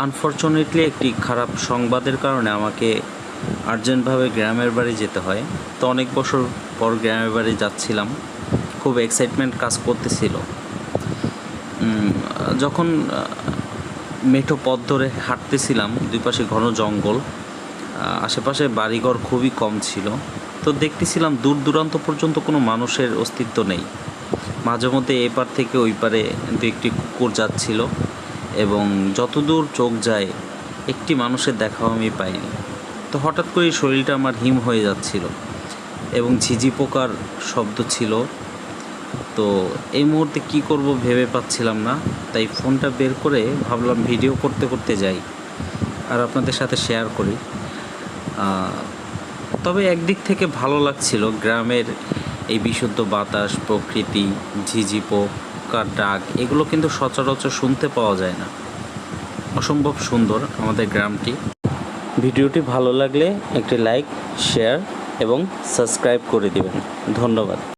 Unfortunately একটি খারাপ সংবাদের কারণে আমাকে আর্জেন্টভাবে গ্রামের বাড়ি যেতে হয়। তো অনেক বছর পর গ্রামের বাড়ি যাচ্ছিলাম, খুব এক্সাইটমেন্ট কাজ করতেছিল। যখন মেঠো পথ ধরে হাঁটতেছিলাম, দুই পাশে ঘন জঙ্গল, আশেপাশে বাড়িঘর খুবই কম ছিল। তো দেখতেছিলাম দূর দূরান্ত পর্যন্ত কোনো মানুষের অস্তিত্ব নেই। মাঝে মধ্যে এপার থেকে ওই পারে দু একটি কুকুর যাচ্ছিল এবং যতদূর চোখ যায় একটি মানুষের দেখাও আমি পাইনি। তো হঠাৎ করে শরীরটা আমার হিম হয়ে যাচ্ছিল এবং ঝিঝি পোকার শব্দ ছিল। তো এই মুহূর্তে কি করব ভেবে পাচ্ছিলাম না, তাই ফোনটা বের করে ভাবলাম ভিডিও করতে করতে যাই আর আপনাদের সাথে শেয়ার করি। তবে একদিক থেকে ভালো লাগছিল, গ্রামের এই বিশুদ্ধ বাতাস, প্রকৃতি, ঝিঝি পোকার ডাক, এগুলো কিন্তু সচরাচর শুনতে পাওয়া যায় না। অসম্ভব সুন্দর আমাদের গ্রামটি। ভিডিওটি ভালো লাগলে একটি লাইক, শেয়ার এবং সাবস্ক্রাইব করে দিবেন। ধন্যবাদ।